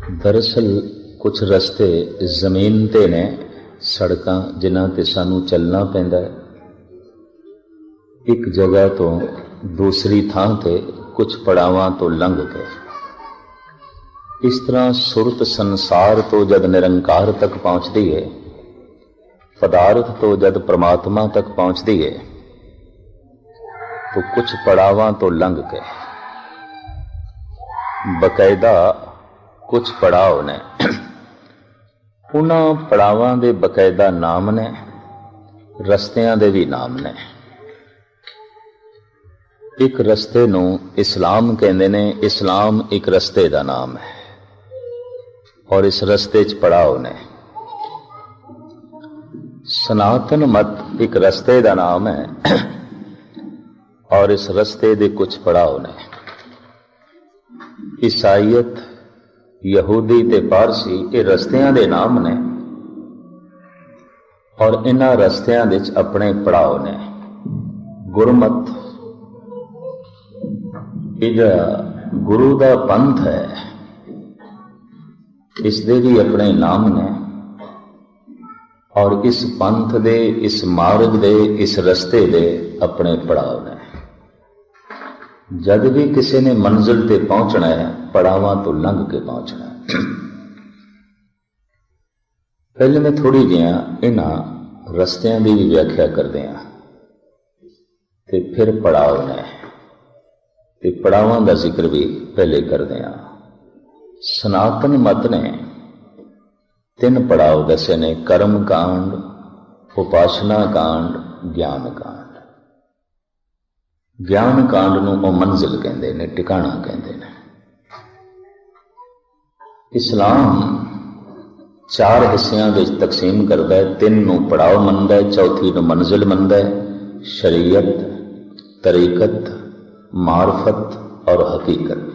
दरअसल कुछ रस्ते जमीन ते ने, सड़कां जिन्हां ते सानू चलना पैंदा है। एक जगह तो दूसरी थां ते कुछ पड़ावां तो लंघ के। इस तरह सुरत संसार तो जद निरंकार तक पहुंचती है, पदार्थ तो जद परमात्मा तक पहुंचती है, तो कुछ पड़ावां तो लंघ के बकायदा कुछ पड़ाव ने। उन्हां पड़ावां दे बकायदा नाम ने, रस्तियां दे भी नाम ने। एक रस्ते नूं इस्लाम कहंदे ने। इस्लाम एक रस्ते दा नाम है और इस रस्ते च पड़ाव ने। सनातन मत एक रस्ते दा नाम है और इस रस्ते दे कुछ पड़ाव ने। ईसाईयत, यहूदी ते पारसी ये रस्तियां दे नाम ने और इन्हां रस्तियां दे च अपने पड़ाव ने। गुरमत गुरु दा पंथ है, इस दे भी अपने नाम ने और इस पंथ दे, इस मार्ग दे, इस रस्ते दे अपने पड़ाव ने। जद भी किसी ने मंजिल ते पहुंचना है, पड़ावां तो लंघ के पहुंचना है। पहले मैं थोड़ी जिहा इन्हां रस्तियां की भी व्याख्या कर दिया ते फिर पड़ाव ने ते पड़ावां का जिक्र भी पहले कर दिया। सनातन मत ने 3 पड़ाव दसे ने: कर्म कांड, उपासना कांड, ज्ञान कांड। ज्ञान कांड नूं ओ मंजिल कहंदे ने, टिकाणा कहंदे ने। इस्लाम 4 हिस्सियां विच तकसीम करदा है। 3 नूं पड़ाव मनदा है, चौथी नूं मंजिल मनदा है। शरीयत, तरीकत, मार्फत और हकीकत।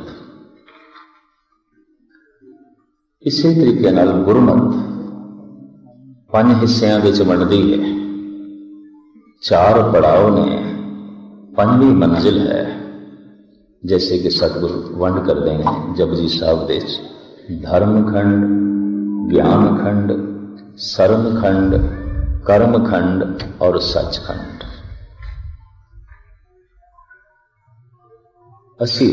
इसी तरीके नाल गुरमत 5 हिस्सियां विच बनदी है। 4 पड़ाव ने, 5वीं मंजिल है। जैसे कि सतगुरु वंड कर देंगे जपजी साहब दे धर्म खंड, ज्ञान खंड, सरम खंड, कर्म खंड और सच खंड। असी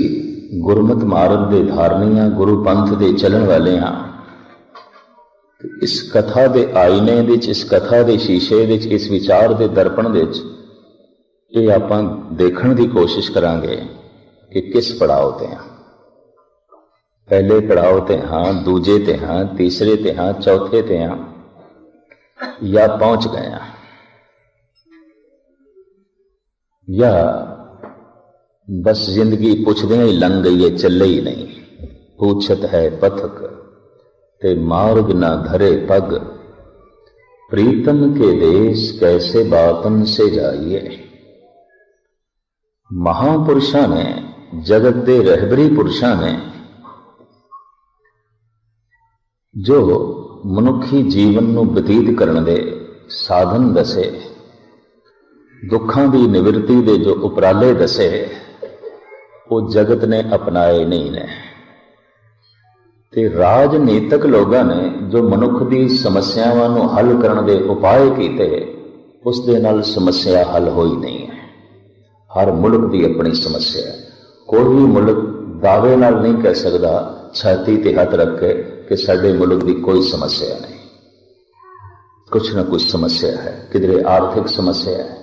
गुरमत मार्ग दे धारनी हाँ, गुरु पंथ दे चलन वाले हाँ। इस कथा दे आईने विच, इस कथा दे शीशे विच, इस विचार दे दर्पण विच ये आपां देखण दी कोशिश करांगे कि किस पड़ाव ते हां। पहले पड़ाव ते हां, दूजे ते हां, तीसरे ते हां, चौथे ते हां, या पहुंच गए हां, या बस जिंदगी पुछदे ही लंघ गई है, चले ही नहीं। पूछत है पथक ते मार्ग ना धरे पग, प्रीतम के देश कैसे बातन से जाइए। महापुरुषां ने, जगत दे रहबरी पुरुषां ने जो मनुखी जीवन नूं बतीत करन दे साधन दसे, दुखां दी निवृत्ति दे जो उपराले दसे, वो जगत ने अपनाए नहीं ने। ते राजनीतिक लोगों ने जो मनुख दी समस्यावां नूं हल करन दे उपाय कीते, उस दे नाल समस्या हल होई नहीं है। हर मुल्क की अपनी समस्या है। कोई भी मुल्क दावे नाल नहीं कह सकता छाती ते हाथ रख के कि साडे मुल्क की कोई समस्या नहीं। कुछ ना कुछ समस्या है। किधरे आर्थिक समस्या है,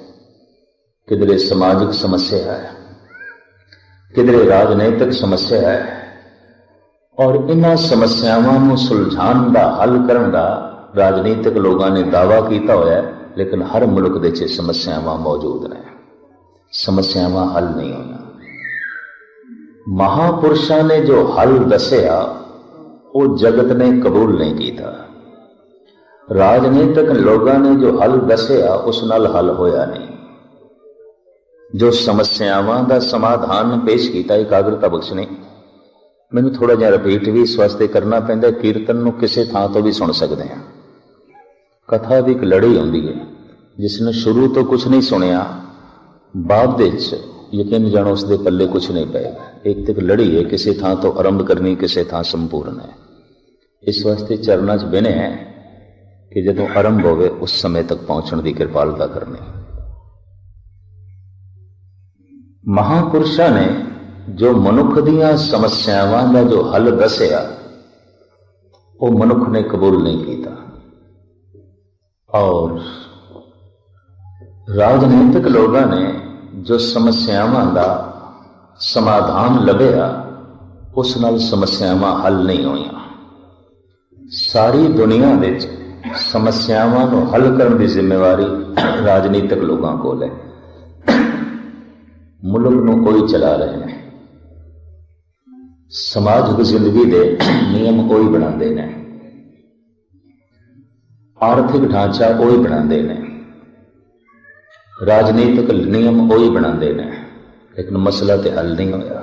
किधरे सामाजिक समस्या है, किधरे राजनीतिक समस्या है। और इन्हां समस्यावां नूं सुलझाण दा, हल करन दा राजनीतिक लोगों ने दावा किया होया है, लेकिन हर मुल्क दे विच समस्यावां मौजूद ने। समस्यावां हल नहीं होना। महापुरुषां ने जो हल दसिया वो जगत ने कबूल नहीं किया। राजनीतिक लोगों ने जो हल दसिया उस नाल हल होया नहीं। जो समस्यावां दा समाधान पेश किया, एकाग्रता बख्शनी। मैनूं थोड़ा जिहा रिपीट भी इस वास्ते करना पैंदा, कीर्तन नूं किसी थां तो भी सुन सकते हैं। कथा की एक लड़ी आउंदी है, जिसने शुरू तो कुछ नहीं सुनिया, बाद यकीन जानो उसके पल्ले कुछ नहीं पेगा। एक तक लड़ी है, किसी थां तो आरंभ करनी, किसी थां संपूर्ण है। इस वास्ते चरणा च बिने है कि जदों आरंभ होवे उस समय तक पहुंचने की कृपालता करनी। महापुरुषों ने जो मनुख दीयां समस्यावां दा जो हल दसिया वो मनुख ने कबूल नहीं किया, और राजनीतिक लोगों ने जो समस्यावां दा समाधान लभ्या उस नाल समस्यावां हल नहीं होईयां। सारी दुनिया विच समस्यावां नूं हल करने की जिम्मेवारी राजनीतिक लोगों को है। मुल्क नूं कोई चला रहे हैं, समाजिक जिंदगी के नियम कोई बनाते हैं, आर्थिक ढांचा कोई बनाते हैं, राजनीतिक नियम कोई बनाते हैं, लेकिन मसला तो हल नहीं होया।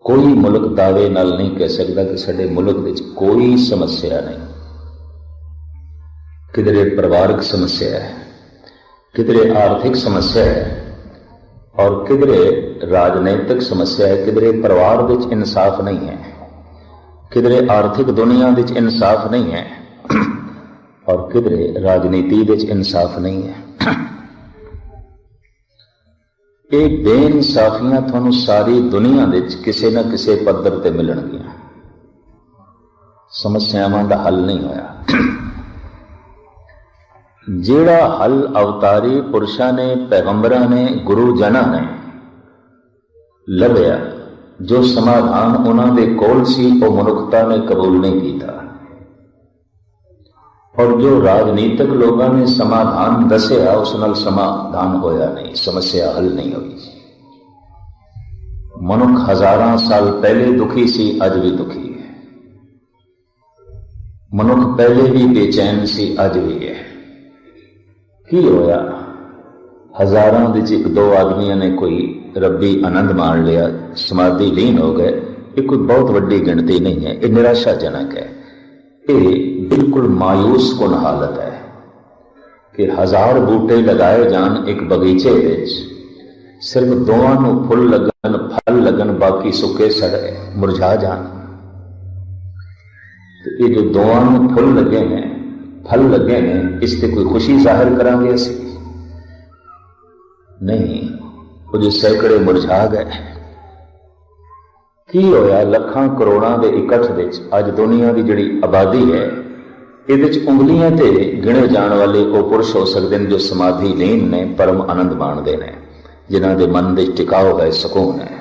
कोई मुल्क दावे नाल नहीं कह सकता कि साडे मुल्क विच कोई समस्या नहीं। किधरे परिवारक समस्या है, किधरे आर्थिक समस्या है, और किधरे राजनीतिक समस्या है। किधरे परिवार विच इंसाफ नहीं है, किधरे आर्थिक दुनिया विच इंसाफ नहीं है, और किधरे राजनीति विच इंसाफ नहीं है। ये बेइंसाफियां तुहानूं सारी दुनिया विच किसी न किसी पद्धर ते मिलणगियां। समस्यावां दा हल नहीं होया। जिहड़ा हल अवतारी पुरुषां ने, पैगंबरां ने, गुरु जना ने लभ्या, जो समाधान उन्हां दे कोल सी वो मनुखता ने कबूल नहीं किया, और जो राजनीतिक लोगों ने समाधान दसिया उस नाल समाधान होया नहीं, समस्या हल नहीं हुई। मनुख हजारां साल पहले दुखी सी, अज भी दुखी है। मनुख पहले भी बेचैन सी, अज भी है। की होया? हजारां विच एक दो आदमियों ने कोई रब्बी आनंद मान लिया, समाधि लीन हो गए। ये कोई बहुत वड्डी गिनती नहीं है, ये निराशाजनक है। ये बिल्कुल मायूस कुन हालत है कि 1000 बूटे लगाए जान एक बगीचे विच, सिर्फ दोवां नूं फुल लगन, फल लगन, बाकी सुके सड़े मुरझा जान। तो ये जो दोवां नूं फुल लगे हैं, फल लगे हैं, इस ते कोई खुशी जाहिर करांगे असीं? नहीं, वो जो सैकड़े मुरझा गए। की होया? लखां करोड़ां दे इकट्ठ विच अज दुनिया की जिहड़ी आबादी है, इहदे उंगलियां ते गिणे जाण वाले वो पुरुष हो सकते हैं जो समाधि लीन ने, परम आनंद माणदे ने, जिन्हां दे मन दे टिकाव है, सुकून है।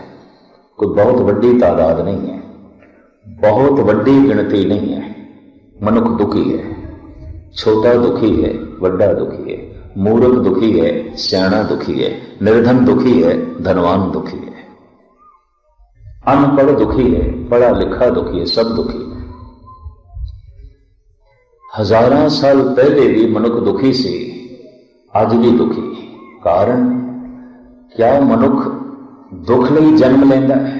कोई बहुत वड्डी तादाद नहीं है, बहुत वड्डी गिनती नहीं है। मनुख दुखी है, छोटा दुखी है, वड्डा दुखी है, मूर्ख दुखी है, सियाणा दुखी है, निर्धन दुखी है, धनवान दुखी है, अनपढ़ दुखी है, पढ़ा लिखा दुखी है, सब दुखी है। हजारां साल पहले भी मनुख दुखी सी, आज भी दुखी। कारण क्या मनुख दुख लई जन्म लेंदा है?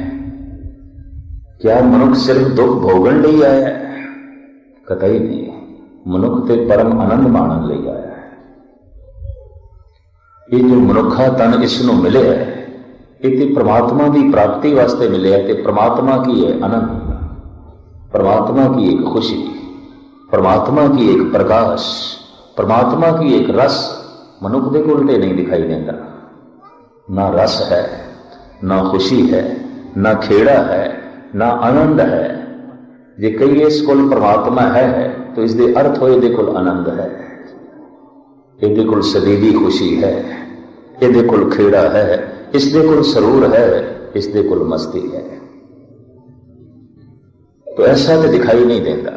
क्या मनुख सिर्फ दुख भोगण लई आया है? कतई नहीं। मनुख ते परम आनंद माणन लई आया है। ये जो मनुखा तन इसनों मिले है, ये परमात्मा की प्राप्ति वास्ते मिले है। ते परमात्मा की है आनंद, परमात्मा की एक खुशी, परमात्मा की एक प्रकाश, परमात्मा की एक रस मनुख दे कोल ते नहीं दिखाई देता। ना रस है, ना खुशी है, ना खेड़ा है, ना आनंद है। जे कई इस कोल परमात्मा है तो इसके अर्थ हो ये कोल आनंद है, ये कोल सदीदी खुशी है, ये कोल खेड़ा है, इसके कोल सरूर है, इसके कोल मस्ती है। तो ऐसा तो दिखाई नहीं देता।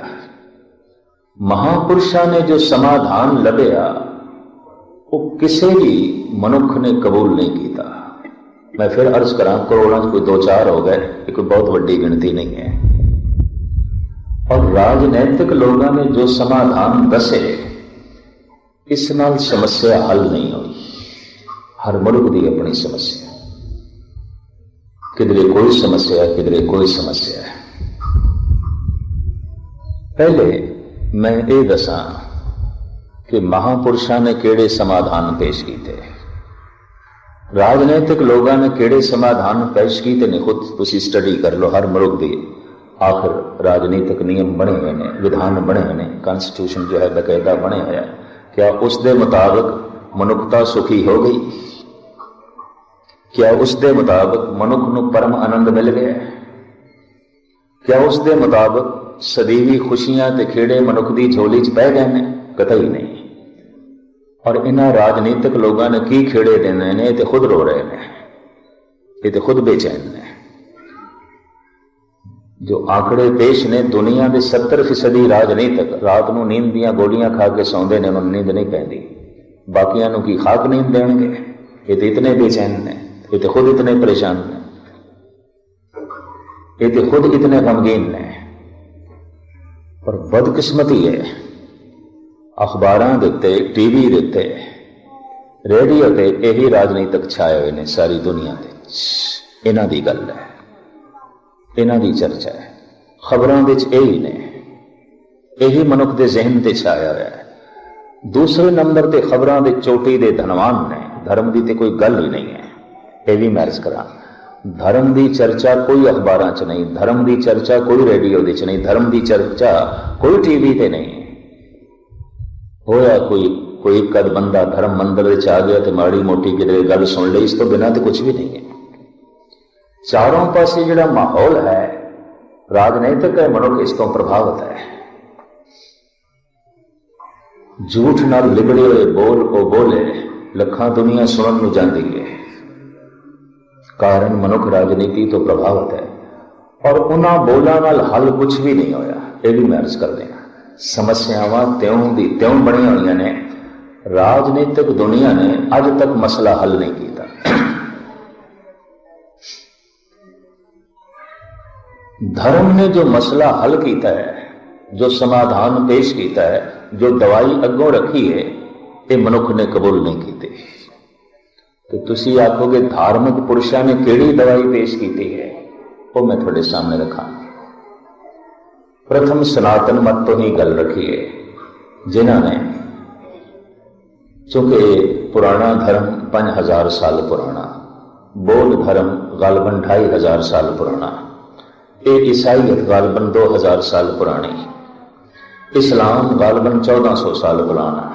महापुरुषों ने जो समाधान लभ्या वो किसी भी मनुख ने कबूल नहीं किया। मैं फिर अर्ज करा, करोड़ों कोई 2-4 हो गए, ये कोई बहुत वड्डी गिनती नहीं है। और राजनैतिक लोगों ने जो समाधान दसे, इस नाल समस्या हल नहीं हुई। हर मुल्क की अपनी समस्या, किधरे कोई समस्या, किधरे कोई समस्या है। पहले मैं ये दसा कि महापुरुषों ने केड़े समाधान पेश किए, राजनैतिक लोगों ने केड़े समाधान पेश किए ने खुद तुसी स्टडी कर लो। हर मुल्क की आखिर राजनीतिक नियम बने हुए ने, विधान बने हुए ने, कॉन्स्टिट्यूशन जो है बकायदा बने हुए है। क्या उसके मुताबिक मनुखता सुखी हो गई? क्या उसके मुताबिक मनुख नूं परम आनंद मिल गया? क्या उसके मुताबिक सदीवी खुशियां ते खेड़े मनुख की झोली च पै गए ने? कतई नहीं। और इन्हां राजनीतिक लोगों ने की खेड़े देने ने, ते खुद रो रहे हैं, ये तो खुद बेचैन ने। जो आंकड़े पेश ने, दुनिया के 70% राजनीतिक रात को नींद दियां गोलियां खा के सौंदे ने, उन्होंने नींद नहीं पैंदी। बाकियां की खाक नींद देंगे? ये तो इतने बेचैन ने, ये तो खुद इतने परेशान ने, ये तो खुद इतने गमगीन ने। पर बदकिस्मती है, अखबारां दे उत्ते, टीवी दे उत्ते, रेडियो ते यही राजनीतिक छाए हुए ने सारी दुनिया दे। इन्हां दी गल है, इन्हां दी चर्चा है, खबरां दे च यही ने, यही मनुख के जहन ते छाया हुआ है। दूसरे नंबर ते खबरां दे चोटी दे धनवान ने, धर्म की तो कोई गल ही नहीं है। यह भी मैं अर्ज करा, धर्म की चर्चा कोई अखबारां च नहीं, धर्म की चर्चा कोई रेडियो च नहीं, धर्म की चर्चा कोई टीवी ते नहीं। होया कोई कद बंदा धर्म मंदिर आ गया तो माड़ी मोटी किधरे गल सुन ली, इस तो बिना तो कुछ भी नहीं है। चारों पासे जिहड़ा माहौल है राजनीतिक है, मनुख इस तो प्रभावित है। झूठ नाल लिबड़े हुए बोल ओ बोले, लखां दुनिया सुनन नूं जांदी है। कारण मनुख राजनीति तो प्रभावित है, और उन्हां बोलां नाल हल कुछ भी नहीं होया। यह भी मैं अर्ज कर देना, समस्यावां त्यों दी त्यों बनी हुई ने। राजनीतिक दुनिया ने अज तक मसला हल नहीं किया। धर्म ने जो मसला हल किया है, जो समाधान पेश किया है, जो दवाई अगों रखी है, ये मनुख ने कबूल नहीं की। तो तुसी आखोगे धार्मिक पुरुषों ने केड़ी दवाई पेश की है, वो मैं थोड़े सामने रखा। प्रथम सनातन मत तो ही गल रखी है, जिन्होंने, चूंकि पुराना धर्म 5000 साल पुराना, बौद्ध धर्म गालबन 2500 साल पुराना, ये ईसाईयत गालबन 2000 साल पुरानी, इस्लाम गालबन 1400 साल पुराना,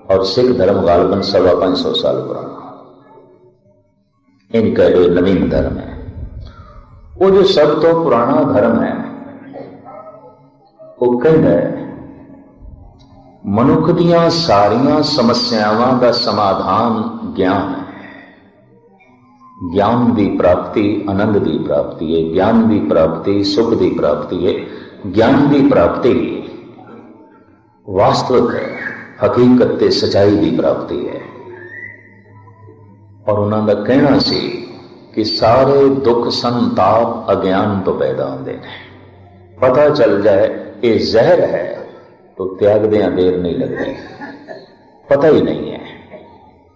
और सिख धर्म गालबन 550 साल पुराना। इनका जो नवीन धर्म है, वो जो सब तो पुराना धर्म है, वो कहता है मनुख दियां सारियां समस्यावां का समाधान ज्ञान है। ज्ञान की प्राप्ति आनंद की प्राप्ति है, ज्ञान की प्राप्ति सुख की प्राप्ति है, ज्ञान की प्राप्ति वास्तविक है, हकीकत ते सच्चाई की प्राप्ति है। और उन्होंने कहना सी कि सारे दुख संताप अज्ञान तो पैदा होते हैं। पता चल जाए ये जहर है तो त्याग दें देर नहीं लगती, पता ही नहीं है।